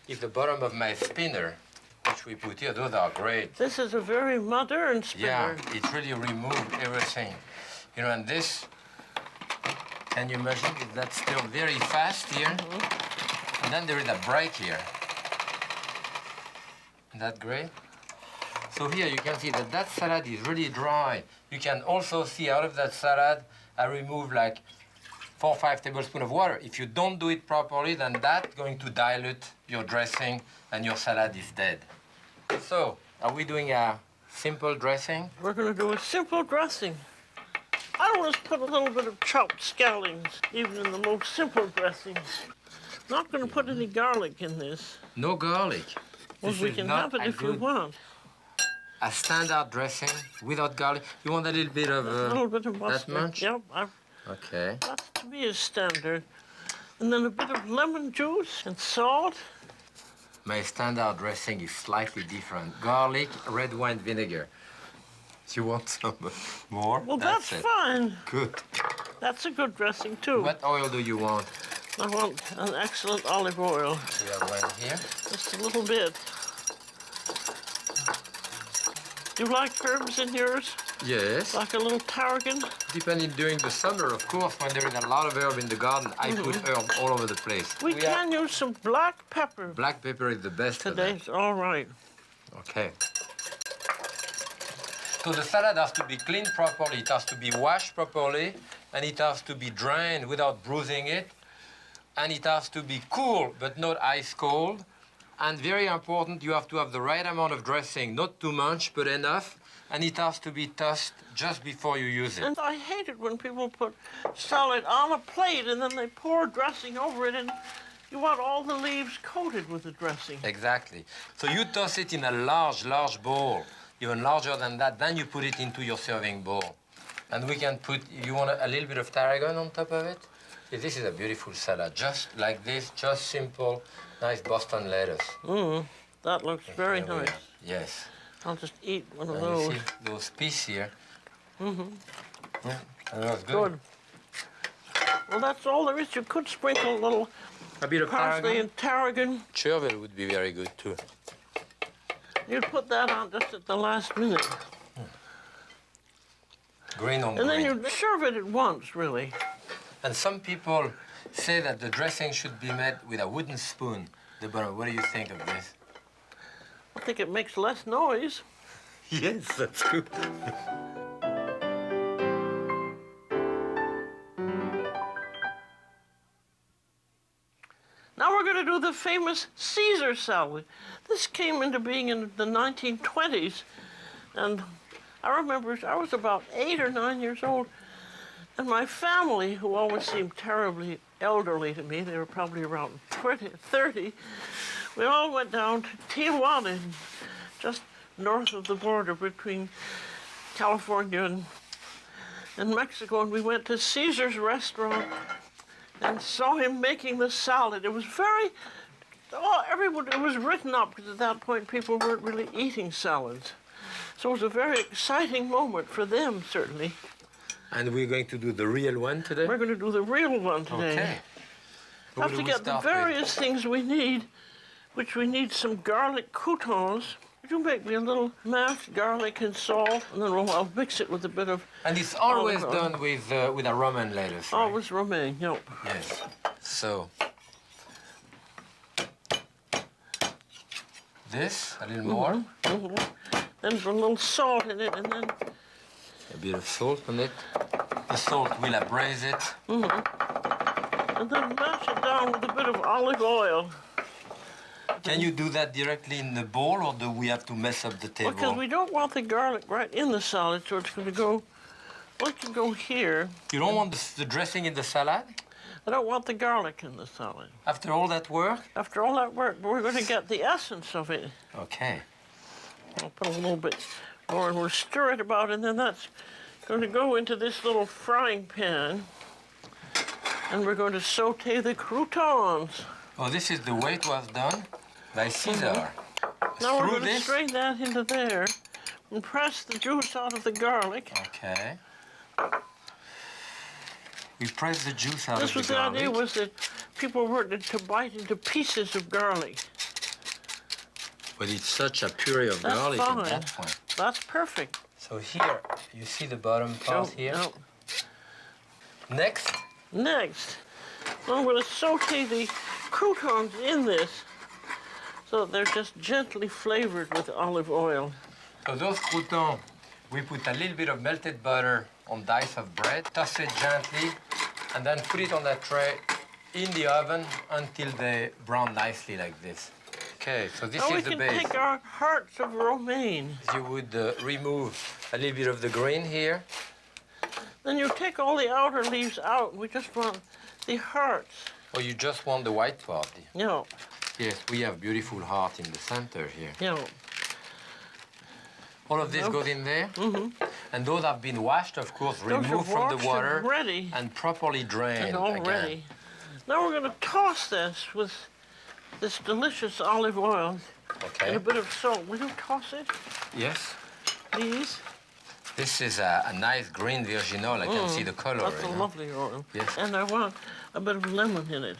is the bottom of my spinner, which we put here. Those are great. This is a very modern spinner. Yeah, it really removed everything. You know, and this, can you imagine? That's still very fast here. And then there is a break here. Isn't that great? So here you can see that that salad is really dry. You can also see out of that salad, I remove like 4 or 5 tablespoons of water. If you don't do it properly, then that's going to dilute your dressing and your salad is dead. So, are we doing a simple dressing? We're going to do a simple dressing. I always put a little bit of chopped scallions, even in the most simple dressings. Not going to put any garlic in this. No garlic. Well, This we is can not have it a if you good- want. A standard dressing without garlic. You want a little bit of A little bit of mustard. much? Yep, Okay. that to me is standard. And then a bit of lemon juice and salt. My standard dressing is slightly different. Garlic, red wine vinegar. Do you want some more? Well, that's it. fine. Good. That's a good dressing, too. What oil do you want? I want an excellent olive oil. We have one here. Just a little bit. Do you like herbs in yours? Yes. Like a little tarragon? Depending during the summer, of course, when there is a lot of herb in the garden, I put herb all over the place. We can use some black pepper. Black pepper is the best Today's for all right. that. Okay. So the salad has to be cleaned properly, it has to be washed properly, and it has to be drained without bruising it, and it has to be cool, but not ice cold. And very important, you have to have the right amount of dressing, not too much, but enough, and it has to be tossed just before you use it. And I hate it when people put salad on a plate and then they pour dressing over it, and you want all the leaves coated with the dressing. Exactly. So you toss it in a large bowl, even larger than that, then you put it into your serving bowl. And we can put, you want a little bit of tarragon on top of it? Yeah, this is a beautiful salad, just like this, just simple, nice Boston lettuce. That looks very Here we nice. are. Yes. I'll just eat one of And those. you see those pieces here? Yeah, and that's Good. Well, that's all there is. You could sprinkle a little A bit of parsley tarragon. and tarragon. Chervil would be very good too. You'd put that on just at the last minute. Green on And then green. you serve it at once, really. And some people say that the dressing should be made with a wooden spoon. Deborah, what do you think of this? I think it makes less noise. Yes, that's good. Now we're going to do the famous Caesar salad. This came into being in the 1920s. And I remember I was about 8 or 9 years old. And my family, who always seemed terribly elderly to me, they were probably around 30, we all went down to Tijuana, just north of the border between California and Mexico, and we went to Caesar's restaurant and saw him making the salad. It was everyone, it was written up, because at that point people weren't really eating salads. So it was a very exciting moment for them, certainly. And we're going to do the real one today? We're going to do the real one today. Okay. Have to get the various things we need, which we need some garlic croutons. Would you make me a little mashed garlic and salt, and then I'll mix it with a bit of... And it's always done with a Roman lettuce, right? Always romaine, yep. Yes. So, this, a little more. Then put a little salt in it, and then... A bit of salt on it. The salt will abrase it. And then mash it down with a bit of olive oil. Can you do that directly in the bowl, or do we have to mess up the table? Because we don't want the garlic right in the salad, so it's going to go... Well, it can go here. You don't want the dressing in the salad? I don't want the garlic in the salad. After all that work? After all that work, we're going to get the essence of it. Okay. I'll put a little bit more, and we'll stir it about, and then that's going to go into this little frying pan. And we're going to saute the croutons. Oh, this is the way it was done by Caesar. Now we're Through going to this? strain that into there and press the juice out of the garlic. Okay. We press the juice out This of was the the garlic. idea, was that people were to bite into pieces of garlic. But it's such a puree of That's garlic fine. at that point. That's perfect. So here, you see the bottom part here? No. Next, Next, I'm going to saute the croutons in this so that they're just gently flavored with olive oil. so those croutons, we put a little bit of melted butter on dice of bread, toss it gently, and then put it on that tray in the oven until they brown nicely like this. Okay, so this Now we is the can base. take our hearts of romaine. You would remove a little bit of the green here. Then you take all the outer leaves out. We just want the hearts. Or you just want the white part. No, Yes, we have beautiful heart in the center here. no. All of this Nope. goes in there. And those have been washed, of course, Those are removed from the washed water and ready and properly drained and all again. ready. Now we're going to toss this with this delicious olive oil Okay. and a bit of salt. Will you toss it, Yes. please? This is a nice green virginal. I can see the color. That's a you know. lovely oil. Yes. And I want a bit of lemon in it.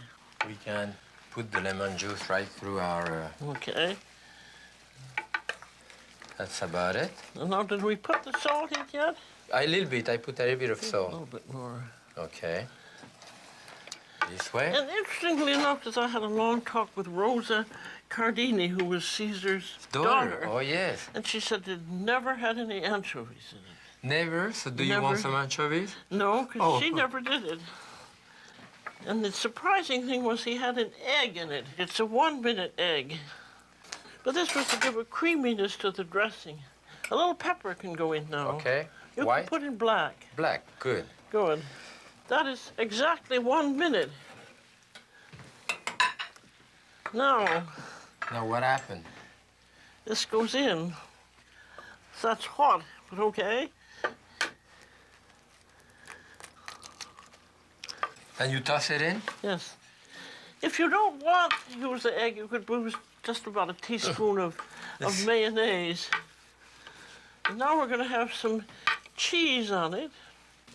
We can put the lemon juice right through our... Okay. that's about it. And now, did we put the salt in yet? A little bit. I put a little bit of A salt. little bit more. Okay. This way. And interestingly enough, because I had a long talk with Rosa Cardini, who was Caesar's daughter. Oh, yes. And she said they'd never had any anchovies in it. Never? So do you Never. want some anchovies? No, because Oh. she never did it. And the surprising thing was he had an egg in it. It's a 1-minute egg. But this was to give a creaminess to the dressing. A little pepper can go in now. Okay. You White? can put in black. Black. Good. Good. That is exactly 1 minute. Now, Now what happened? this goes in. That's hot, but okay. And you toss it in? Yes. If you don't want to use the egg, you could use just about a teaspoon of mayonnaise. And now we're going to have some cheese on it.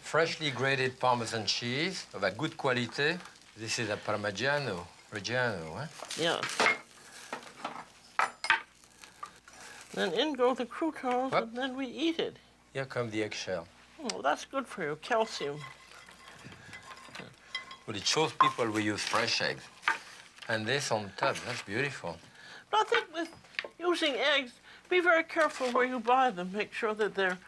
Freshly grated Parmesan cheese of a good quality. This is a Parmigiano Reggiano, huh? Yeah. Then in go the croutons, What? and then we eat it. Here come the eggshell. Oh, that's good for you, calcium. Well, it shows people we use fresh eggs. And this on top, that's beautiful. But I think with using eggs, be very careful where you buy them. Make sure that they're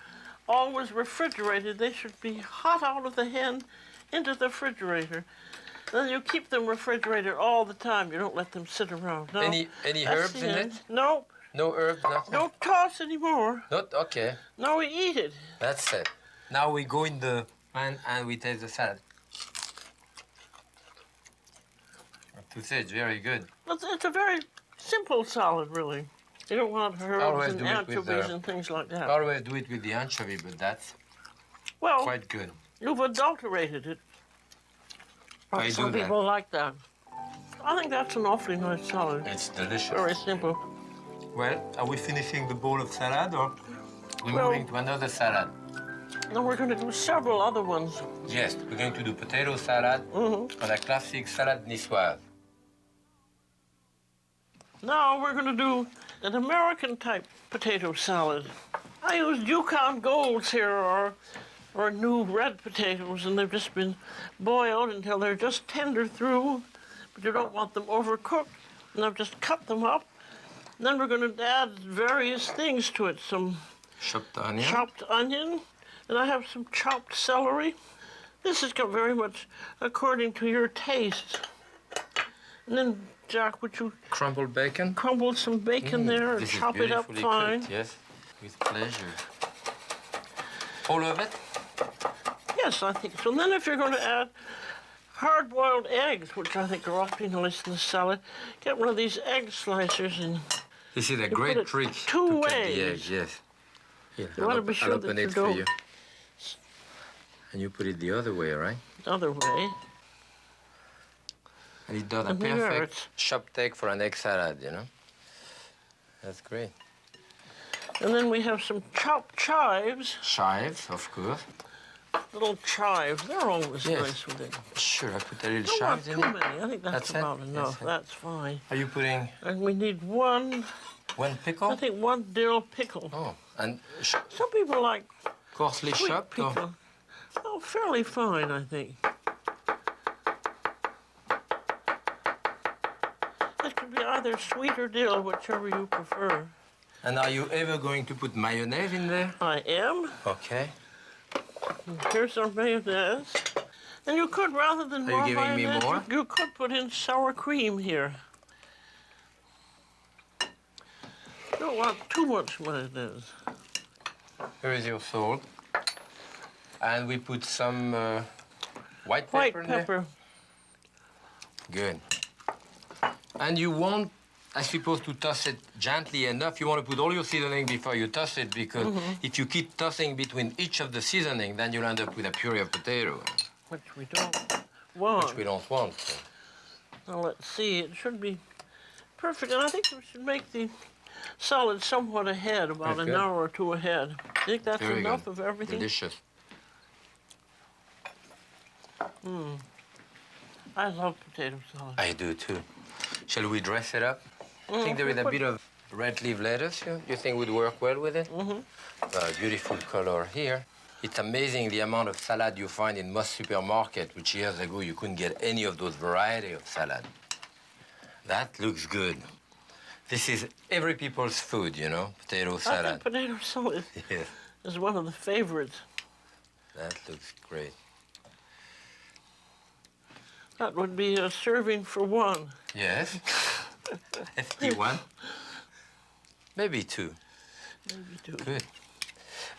always refrigerated. They should be hot out of the hen into the refrigerator. Then you keep them refrigerated all the time. You don't let them sit around. No, Any that's herbs the in end. it? No, No herbs, nothing? don't toss anymore. Not? Okay. No, we eat it. That's it. Now we go in the pan and we taste the salad. I have to say, it's very good. It's a very simple salad, really. You don't want herbs Always and do it with anchovies the- and things like that. Always do it with the anchovy, but that's Well, quite good. you've adulterated it. I Some do that. people like that. I think that's an awfully nice salad. It's delicious. Very simple. Well, are we finishing the bowl of salad or we're Well- moving to another salad? Now we're going to do several other ones. Yes, we're going to do potato salad and a classic salad niçoise. Now we're going to do an American type potato salad. I used Yukon Golds here, or new red potatoes, and they've just been boiled until they're just tender through, but you don't want them overcooked. And I've just cut them up. And then we're going to add various things to it. Some Chopped onion. chopped onion, and I have some chopped celery. This is very much according to your taste. And then, Jack, would you Crumbled bacon. crumble some bacon there and This is chop it up beautifully fine? cooked, yes, with pleasure. All of it? Yes, I think so. And then if you're going to add hard-boiled eggs, which I think are awfully nice in the salad, get one of these egg slicers and This is a put great it trick two to cut the ways. egg, yes. Here, You want to be sure I'll that open you it for don't- you. And you put it the other way, right? the other way. And it does a And here perfect it's- chopped egg for an egg salad, you know? That's great. And then we have some chopped chives, Chives, of course. little chives. They're always Yes. nice with it. Sure, I put a little Don't want chives in too it. many. I think that's That's it? about enough. That's it. That's fine. Are you putting And we need one, one pickle? I think one dill pickle. Oh, and Some people like coarsely sweet chopped? pickle. Or? Oh, fairly fine, I think. It could be either sweet or dill, whichever you prefer. And are you ever going to put mayonnaise in there? I am. Okay. Here's our mayonnaise. And you could, rather than Are you more giving me mayonnaise, more? you could put in sour cream here. You don't want too much mayonnaise. Here is your salt. And we put some white White pepper in there? pepper. Good. And you want, I suppose, to toss it gently enough. You want to put all your seasoning before you toss it, because if you keep tossing between each of the seasoning, then you'll end up with a puree of potato, Which we don't want. which we don't want. Now let's see, it should be perfect. And I think we should make the salad somewhat ahead, about That's an good. hour or two ahead. I think that's Very enough good. of everything. Delicious. I love potato salad. I do too. Shall we dress it up? I think there is a bit of red leaf lettuce here. You think would work well with it? Beautiful color here. It's amazing the amount of salad you find in most supermarket, which years ago you couldn't get any of those variety of salad. That looks good. This is every people's food, you know, potato I salad. think potato salad Yes, is one of the favorites. that looks great. That would be a serving for one. Yes. FP one. Maybe two. Maybe two. Good.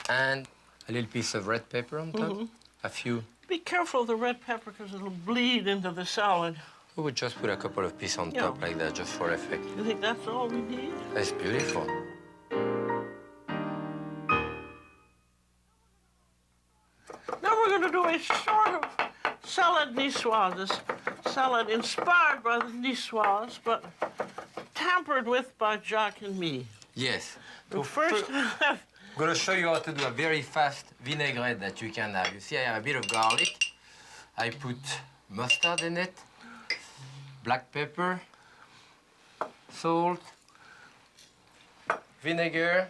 And a little piece of red pepper on top. A few. Be careful of the red pepper because it'll bleed into the salad. We would just put a couple of pieces on Yeah. top like that, just for effect. You think that's all we need? That's beautiful. Now we're going to do a sort of salad niçoise. This salad inspired by the niçoise, but tampered with by Jacques and me. Yes. So first, I'm going to show you how to do a very fast vinaigrette that you can have. You see, I have a bit of garlic. I put mustard in it, black pepper, salt, vinegar,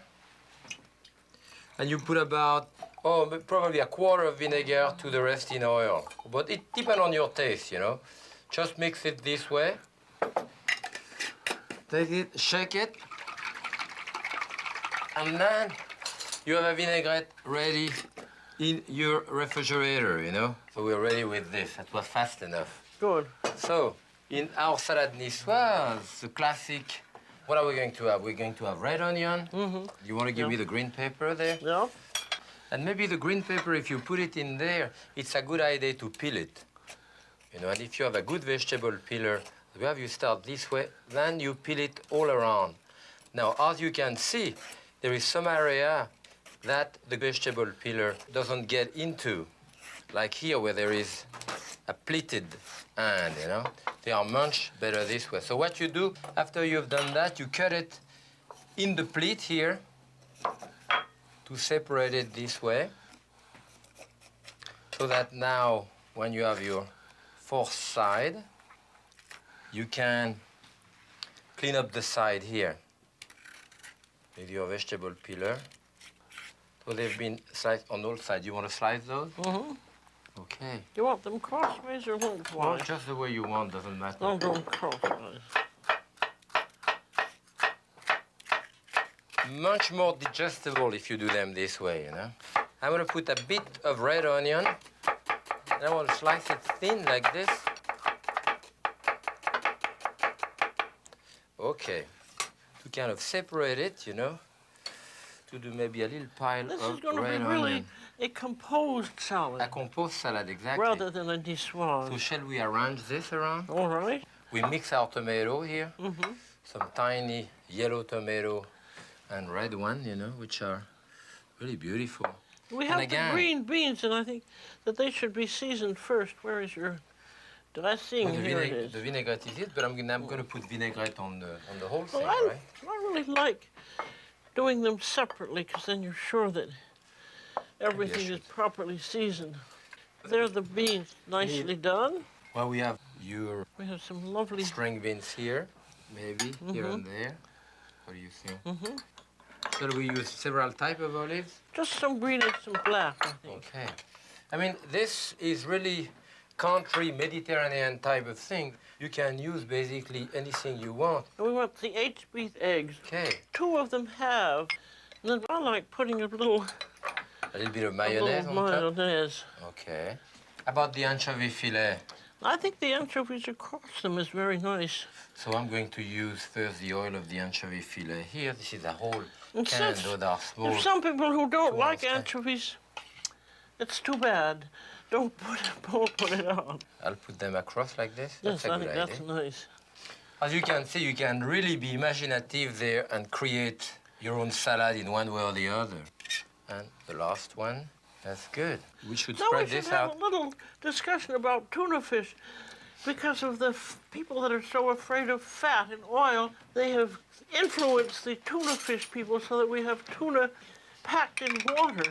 and you put about, probably a quarter of vinegar to the rest in oil. But it depends on your taste, you know. Just mix it this way. Take it, shake it, and then you have a vinaigrette ready in your refrigerator, you know. So we're ready with this. That was fast enough. good. So, in our salad niçoise, the classic, what are we going to have? We're going to have red onion. You want to give me the green pepper there? Yeah. And maybe the green pepper, if you put it in there, it's a good idea to peel it. You know, and if you have a good vegetable peeler, you start this way, then you peel it all around. Now, as you can see, there is some area that the vegetable peeler doesn't get into. Like here, where there is a pleated end, you know? They are much better this way. So what you do, after you've done that, you cut it in the pleat here to separate it this way. So that now, when you have your fourth side, you can clean up the side here with your vegetable peeler. So they've been sliced on all sides. You want to slice those? Okay. You want them crossways or Well, lengthwise? just the way you want, doesn't matter. I'll go crossways. Much more digestible if you do them this way, you know. I'm gonna put a bit of red onion, and I want to slice it thin like this. Okay. To kind of separate it, you know, to do maybe a little pile This of is going to red be really onion. a composed A salad compost salad, exactly. rather than a So niçoise. shall we arrange this around? All right. We mix our tomato here, some tiny yellow tomato and red one, you know, which are really beautiful. We And have the again- green beans, and I think that they should be seasoned first. Where is your dressing? Well, Here it is. the vinaigrette is it, but I'm going to put vinaigrette on the whole Well, thing, I right? really like doing them separately because then you're sure that everything is should. properly seasoned. There are the beans, nicely done. Well, we have your We have some lovely. string beans here, maybe here and there. What do you think? Shall we use several type of olives? Just some green and some black, I think. Okay. I mean, this is really country Mediterranean type of thing. You can use basically anything you want. And we want the HB eggs. Okay. 2 of them have. And then I like putting a little A little bit of mayonnaise on top. mayonnaise. Okay. About the anchovy fillet. I think the anchovies across them is very nice. So I'm going to use first the oil of the anchovy fillet here. This is a whole And can, since those are small. There's some people who don't Small like stuff. anchovies. It's too bad. Don't put it on. I'll put them across like this. Yes, That's a I good think idea. that's nice. As you can see, you can really be imaginative there and create your own salad in one way or the other. And the last one, that's good. We should Now spread we should this have out. a little discussion about tuna fish. because of the people that are so afraid of fat and oil. They have influenced the tuna fish people so that we have tuna packed in water.